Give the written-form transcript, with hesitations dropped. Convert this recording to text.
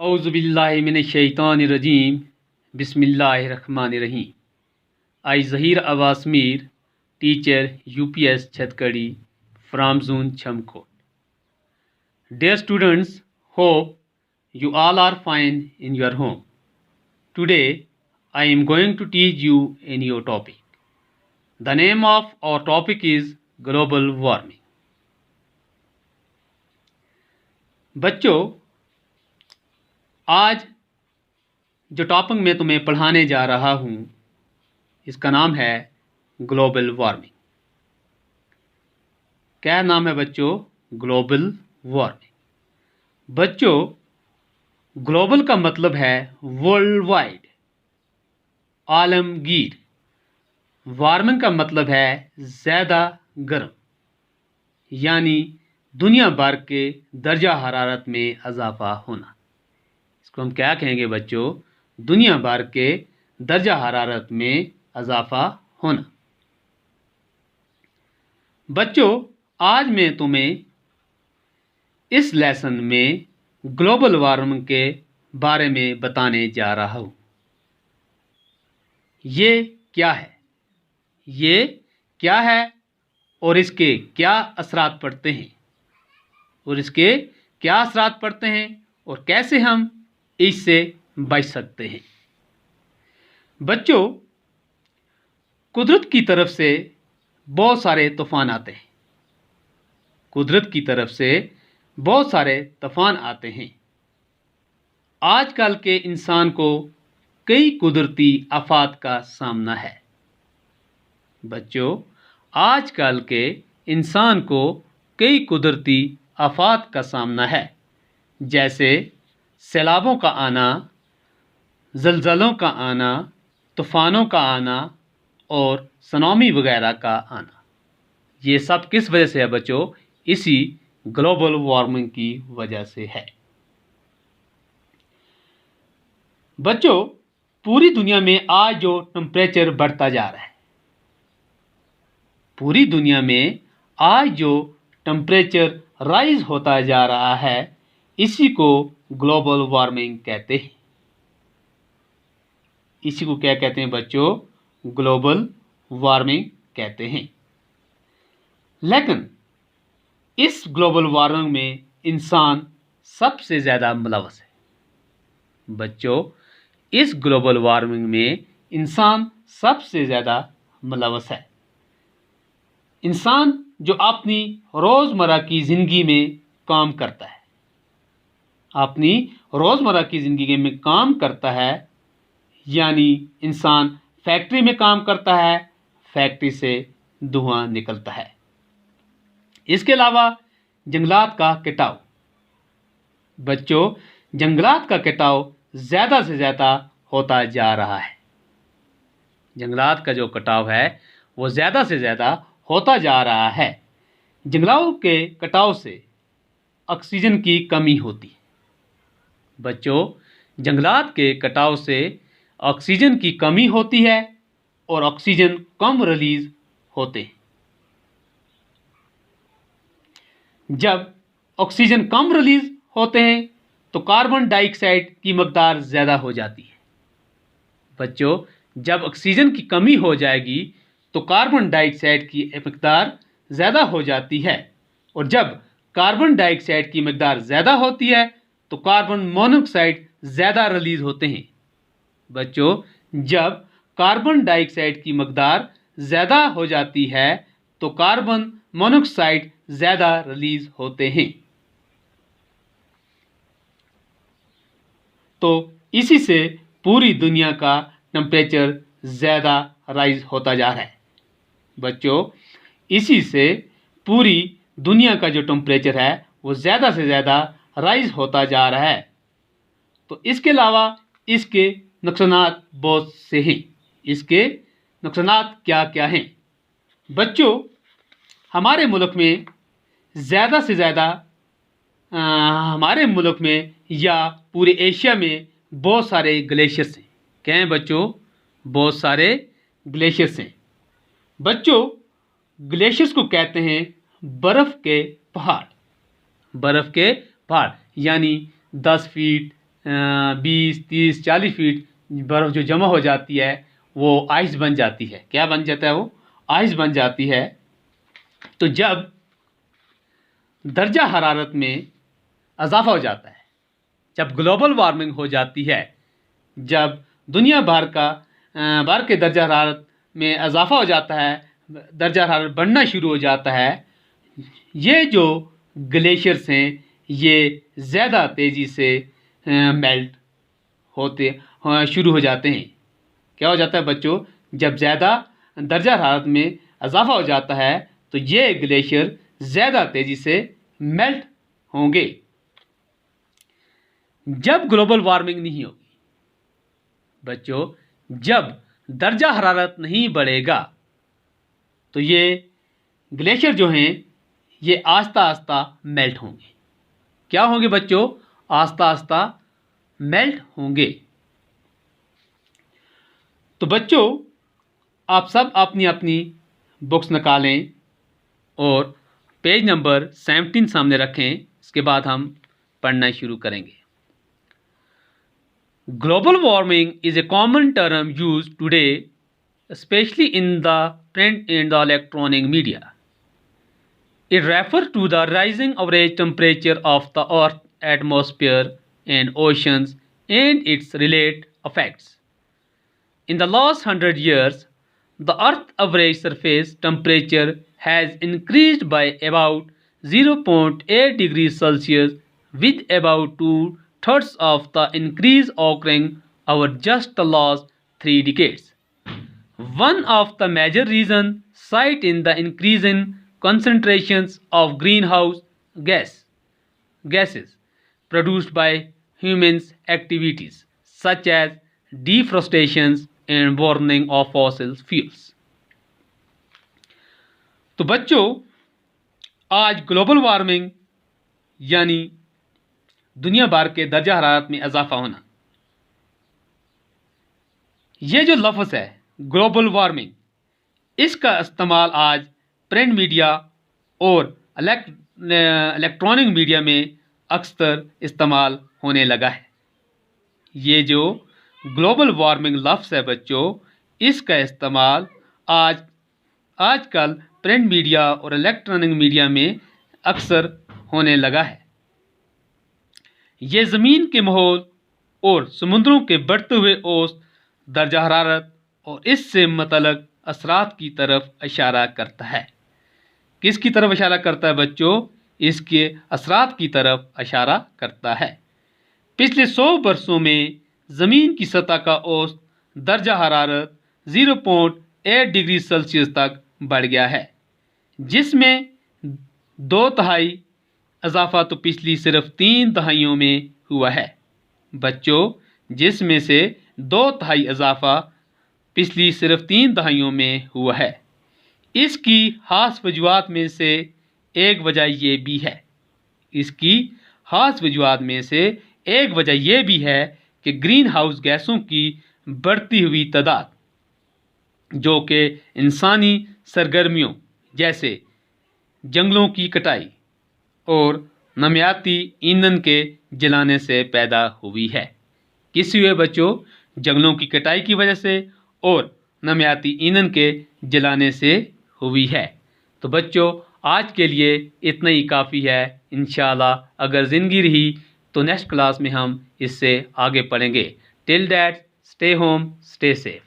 औज़ुबिल्लाहिमिनश्शैतानिर्रजीम बिस्मिल्लाहिर्रहमानिर्रहीम। I Zahir Abbas Mir, teacher UPS Chhatkadi from Zone Chamkot. Dear students, hope you all are fine in your home. Today I am going to teach you a new topic. The name of our topic is global warming. बच्चों, आज जो topic मैं तुम्हें पढ़ाने जा रहा हूँ इसका नाम है ग्लोबल वार्मिंग। क्या नाम है बच्चों? Global warming. बच्चों, ग्लोबल का मतलब है वर्ल्ड वाइड, आलमगीर। वार्मिंग का मतलब है ज़्यादा गर्म, यानी दुनिया भर के दर्जा हरारत में इजाफा होना। इसको हम क्या कहेंगे बच्चों? दुनिया भर के दर्जा हरारत में इजाफा होना। बच्चों, आज मैं तुम्हें इस लेसन में ग्लोबल वार्मिंग के बारे में बताने जा रहा हूँ। ये क्या है? ये क्या है और इसके क्या असरात पड़ते हैं और कैसे हम इससे बच सकते हैं। बच्चों, कुदरत की तरफ से बहुत सारे तूफान आते हैं। आजकल के इंसान को कई कुदरती आफात का सामना है। बच्चों, आजकल के इंसान को कई कुदरती आफात का सामना है, जैसे सैलाबों का आना, ज़लज़लों का आना, तूफ़ानों का आना और सुनामी वगैरह का आना। ये सब किस वजह से है बच्चों? इसी ग्लोबल वार्मिंग की वजह से है। बच्चों, पूरी दुनिया में आज जो टेम्परेचर बढ़ता जा रहा है, पूरी दुनिया में आज जो टेम्परेचर राइज होता जा रहा है, इसी को ग्लोबल वार्मिंग कहते हैं। इसी को क्या कहते हैं बच्चों? ग्लोबल वार्मिंग कहते हैं। लेकिन इस ग्लोबल वार्मिंग में इंसान सबसे ज़्यादा मुलव्वस है। बच्चों, इस ग्लोबल वार्मिंग में इंसान सबसे ज़्यादा मुलव्वस है। इंसान जो अपनी रोज़मर्रा की ज़िंदगी में काम करता है, यानी इंसान फैक्ट्री में काम करता है, फैक्ट्री से धुआं निकलता है। इसके अलावा जंगलात का कटाव। बच्चों, जंगलात का कटाव ज़्यादा से ज़्यादा होता जा रहा है। जंगलात का जो कटाव है वो ज़्यादा से ज़्यादा होता जा रहा है। जंगलों के कटाव से ऑक्सीजन की कमी होती है। बच्चों, जंगलात के कटाव से ऑक्सीजन की कमी होती है और ऑक्सीजन कम रिलीज होते हैं। जब ऑक्सीजन कम रिलीज होते हैं तो कार्बन डाइऑक्साइड की मकदार ज़्यादा हो जाती है। बच्चों, जब ऑक्सीजन की कमी हो जाएगी तो कार्बन डाइऑक्साइड की मकदार ज़्यादा हो जाती है, और जब कार्बन डाइऑक्साइड की मकदार ज़्यादा होती है तो कार्बन मोनोऑक्साइड ज़्यादा रिलीज होते हैं। बच्चों, जब कार्बन डाइऑक्साइड की मकदार ज़्यादा हो जाती है तो कार्बन मोनोऑक्साइड ज़्यादा रिलीज होते हैं। तो इसी से पूरी दुनिया का टेम्परेचर ज़्यादा राइज होता जा रहा है। बच्चों, इसी से पूरी दुनिया का जो टेम्परेचर है वो ज़्यादा से ज़्यादा राइज होता जा रहा है। तो इसके अलावा इसके नुकसानात बहुत से हैं। इसके नुकसानात क्या क्या हैं? बच्चों, हमारे मुल्क में ज़्यादा से ज़्यादा हमारे मुल्क में या पूरे एशिया में बहुत सारे ग्लेशियर्स हैं। क्या हैं बच्चों? बहुत सारे ग्लेशियर्स हैं। बच्चों, ग्लेशियर्स को कहते हैं बर्फ़ के पहाड़। यानी 10 फीट 20, 30, 40 फीट बर्फ़ जो जमा हो जाती है वो आइस बन जाती है। क्या बन जाता है? वो आइस बन जाती है। तो जब दर्जा हरारत में इजाफा हो जाता है, जब ग्लोबल वार्मिंग हो जाती है, जब दुनिया भर के दर्जा हरारत में इजाफा हो जाता है, दर्जा हरारत बढ़ना शुरू हो जाता है, ये जो ग्लेशियर्स हैं ये ज़्यादा तेज़ी से मेल्ट होते शुरू हो जाते हैं। क्या हो जाता है बच्चों? जब ज़्यादा दर्जा हरारत में इजाफा हो जाता है तो ये ग्लेशियर ज़्यादा तेज़ी से मेल्ट होंगे। जब ग्लोबल वार्मिंग नहीं होगी बच्चों, जब दर्जा हरारत नहीं बढ़ेगा तो ये ग्लेशियर जो हैं ये आस्ता आस्ता मेल्ट होंगे। क्या होंगे बच्चों? आस्ता आस्ता मेल्ट होंगे। तो बच्चों आप सब अपनी अपनी बुक्स निकालें और पेज नंबर 17 सामने रखें। इसके बाद हम पढ़ना शुरू करेंगे। Global warming is a common term used today, especially in the print and the electronic media. It refers to the rising average temperature of the Earth's atmosphere and oceans and its related effects. In the last 100 years, the Earth's average surface temperature has increased by about 0.8 degrees Celsius, with about two-thirds of the increase occurring over just the last 3 decades. One of the major reasons cited in the increase in concentrations of greenhouse gases produced by humans' activities, such as deforestation and burning of fossil fuels. तो बच्चों आज global warming यानी दुनिया भर के दर्जा हरारत में इजाफा होना, ये जो लफ्ज़ है ग्लोबल वार्मिंग, इसका इस्तेमाल आज प्रिंट मीडिया और इलेक्ट्रॉनिक मीडिया में अक्सर इस्तेमाल होने लगा है। ये जो ग्लोबल वार्मिंग लफ्ज़ है बच्चों, इसका इस्तेमाल आजकल प्रिंट मीडिया और इलेक्ट्रॉनिक मीडिया में अक्सर होने लगा है। ये ज़मीन के माहौल और समुद्रों के बढ़ते हुए औसत दर्जा हरारत और इससे मुतल्लिक़ असरात की तरफ इशारा करता है। किसकी तरफ इशारा करता है बच्चों? इसके असरात की तरफ इशारा करता है। पिछले 100 वर्षों में ज़मीन की सतह का औसत दर्जा हरारत 0.8 डिग्री सेल्सियस तक बढ़ गया है, जिसमें 2/3 इजाफा तो पिछली सिर्फ 3 दहाइयों में हुआ है बच्चों, जिसमें से 2/3 इजाफा पिछली सिर्फ 3 दहाइयों में हुआ है। इसकी खास वजूहात में से एक वजह यह भी है कि ग्रीन हाउस गैसों की बढ़ती हुई तादाद, जो कि इंसानी सरगर्मियों जैसे जंगलों की कटाई और नमियाती ईंधन के जलाने से पैदा हुई है। किस हुए बच्चों? जंगलों की कटाई की वजह से और नमियाती ईंधन के जलाने से हुई है। तो बच्चों आज के लिए इतना ही काफ़ी है। इंशाल्लाह अगर ज़िंदगी रही तो नेक्स्ट क्लास में हम इससे आगे पढ़ेंगे। Till that stay home, stay safe.